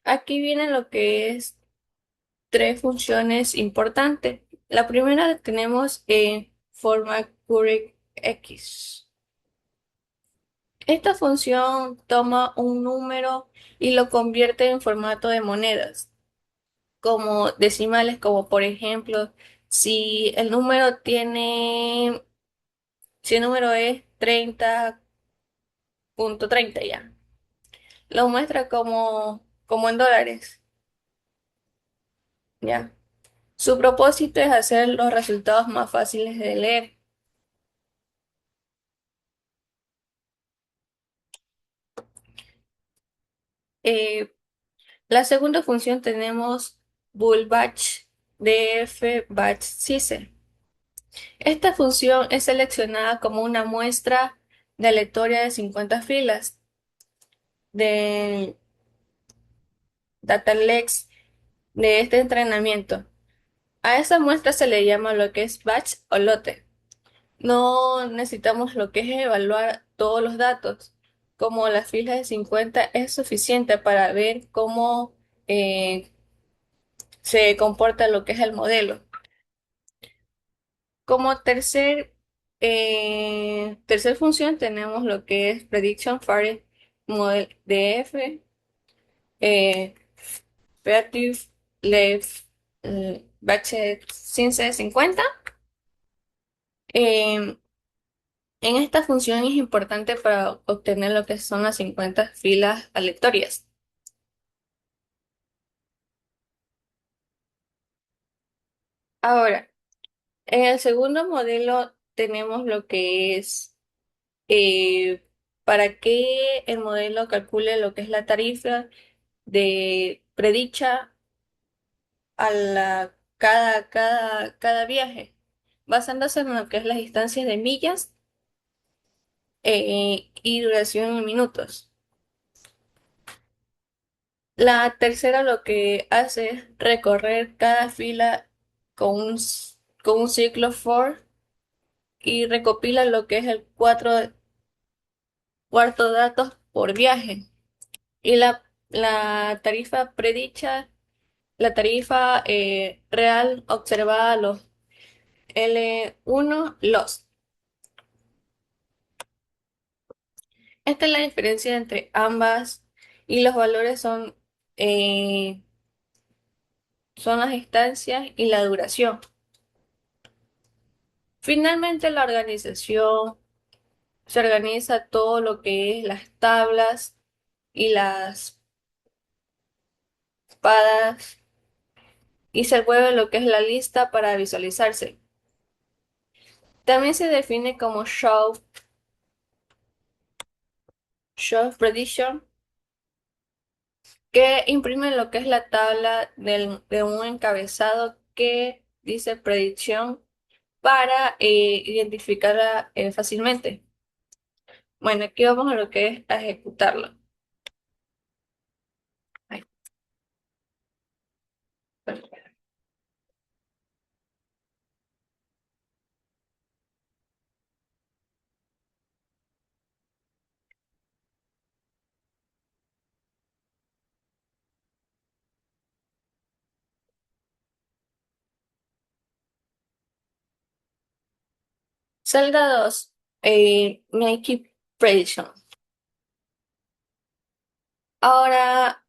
Aquí viene lo que es tres funciones importantes. La primera tenemos forma correct x. Esta función toma un número y lo convierte en formato de monedas, como decimales, como por ejemplo, si el número es 30.30 ya, lo muestra como en dólares, ya. Su propósito es hacer los resultados más fáciles de leer. Eh, la segunda función tenemos bool batch df batch size. Esta función es seleccionada como una muestra de aleatoria de 50 filas de DataLex de este entrenamiento. A esa muestra se le llama lo que es batch o lote. No necesitamos lo que es evaluar todos los datos. Como la fila de 50 es suficiente para ver cómo eh, se comporta lo que es el modelo. Como tercer función tenemos lo que es Prediction Fair Model DF, eh, Creative Left Batch 50. En esta función es importante para obtener lo que son las 50 filas aleatorias. Ahora, en el segundo modelo tenemos lo que es para que el modelo calcule lo que es la tarifa de predicha a cada viaje, basándose en lo que es las distancias de millas y duración en minutos. La tercera lo que hace es recorrer cada fila con un ciclo for y recopila lo que es el cuarto datos por viaje. Y la tarifa predicha, la tarifa real observada los L1 los. Esta es la diferencia entre ambas y los valores eh, son las distancias y la duración. Finalmente, la organización se organiza todo lo que es las tablas y las espadas y se mueve lo que es la lista para visualizarse. También se define como show prediction, que imprime lo que es la tabla de un encabezado que dice predicción para identificarla fácilmente. Bueno, aquí vamos a lo que es a ejecutarlo. Ay, perdón. Celda 2, Make Prediction. Ahora,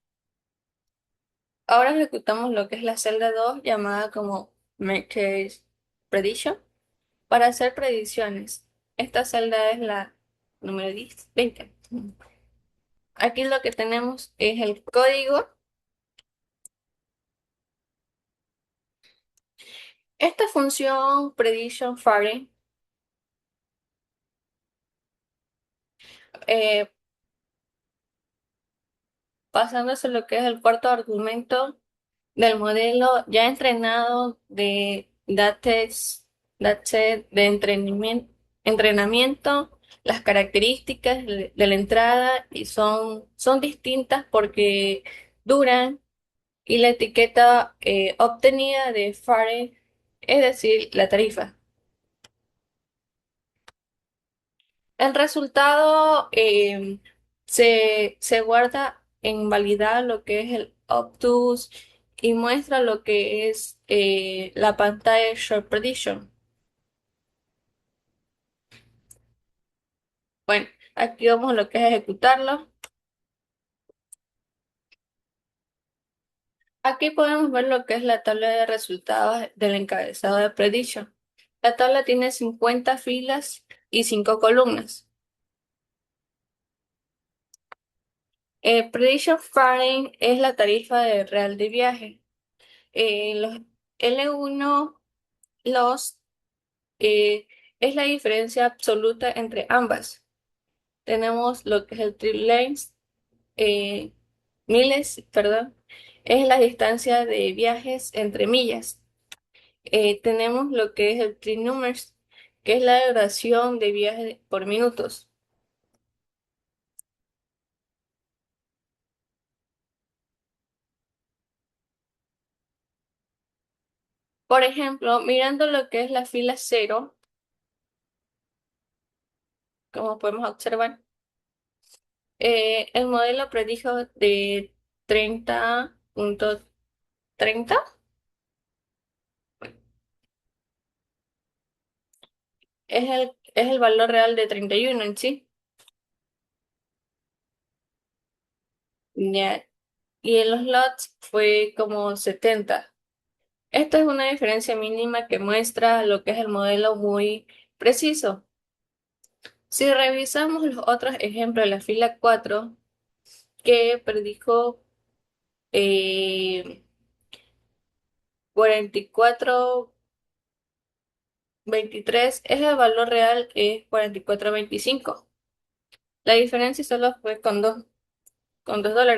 ahora ejecutamos lo que es la celda 2 llamada como Make Prediction para hacer predicciones. Esta celda es la número 10, 20. Aquí lo que tenemos es el código. Esta función prediction Fare eh, pasándose lo que es el cuarto argumento del modelo ya entrenado de dataset de entrenamiento, las características de la entrada y son distintas porque duran y la etiqueta obtenida de Fare, es decir, la tarifa. El resultado se guarda en validar lo que es el obtus y muestra lo que es la pantalla Short Prediction. Bueno, aquí vamos a lo que es ejecutarlo. Aquí podemos ver lo que es la tabla de resultados del encabezado de Prediction. La tabla tiene 50 filas y 5 columnas. Prediction Faring es la tarifa de real de viaje. Los L1 los es la diferencia absoluta entre ambas. Tenemos lo que es el trip length, eh, miles, perdón, es la distancia de viajes entre millas. Tenemos lo que es el trip numbers, que es la duración de viajes por minutos. Por ejemplo, mirando lo que es la fila cero, como podemos observar, el modelo predijo de 30.30. Es el valor real de 31 en sí. Ya, y en los lots fue como 70. Esto es una diferencia mínima que muestra lo que es el modelo muy preciso. Si revisamos los otros ejemplos de la fila 4, que predijo 44,23, es el valor real es 44,25. La diferencia solo fue con $2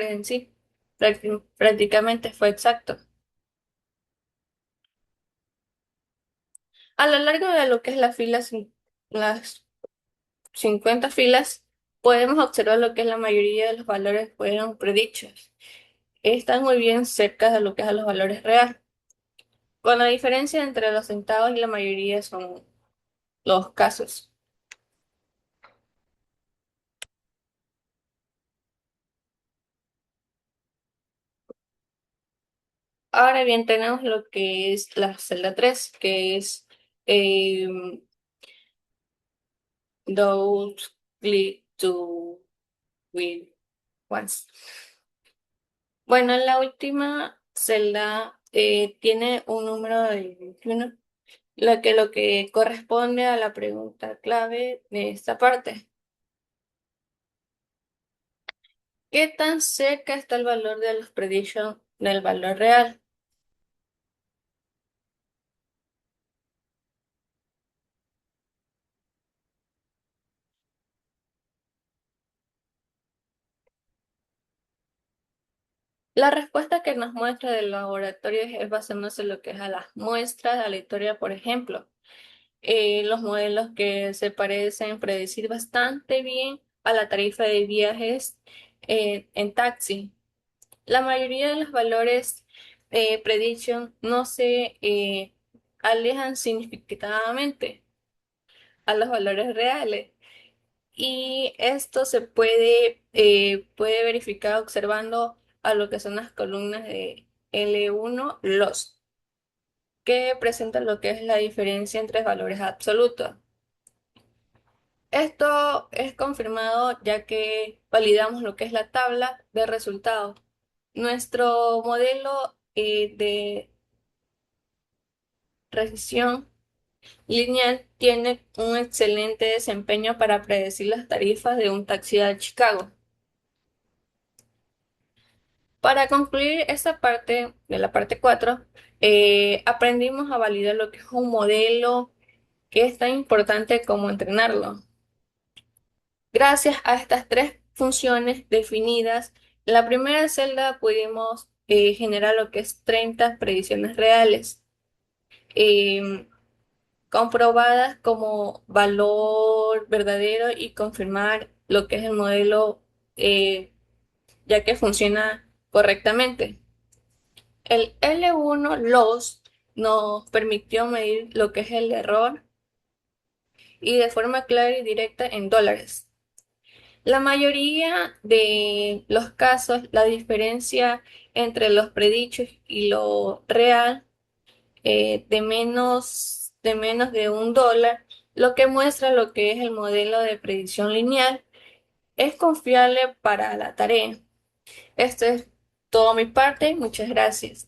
en sí. Prácticamente fue exacto. A lo largo de lo que es las 50 filas, podemos observar lo que es la mayoría de los valores fueron predichos. Están muy bien cerca de lo que es a los valores reales, con la diferencia entre los centavos y la mayoría son los casos. Ahora bien, tenemos lo que es la celda 3, que es em, those click to with once. Bueno, la última celda tiene un número de 21, lo que corresponde a la pregunta clave de esta parte. ¿Qué tan cerca está el valor de los predictions del valor real? La respuesta que nos muestra del laboratorio es basándose en lo que es a las muestras aleatorias, por ejemplo. Los modelos que se parecen predecir bastante bien a la tarifa de viajes en taxi. La mayoría de los valores prediction no se alejan significativamente a los valores reales. Y esto se puede verificar observando a lo que son las columnas de L1 los, que presentan lo que es la diferencia entre valores absolutos. Esto es confirmado ya que validamos lo que es la tabla de resultados. Nuestro modelo de regresión lineal tiene un excelente desempeño para predecir las tarifas de un taxi a Chicago. Para concluir esta parte de la parte 4, aprendimos a validar lo que es un modelo que es tan importante como entrenarlo. Gracias a estas tres funciones definidas, en la primera celda pudimos generar lo que es 30 predicciones reales, em, comprobadas como valor verdadero y confirmar lo que es el modelo, ya que funciona correctamente. El L1 loss nos permitió medir lo que es el error y de forma clara y directa en dólares. La mayoría de los casos, la diferencia entre los predichos y lo real de menos de $1, lo que muestra lo que es el modelo de predicción lineal, es confiable para la tarea. Esto es todo mi parte. Muchas gracias.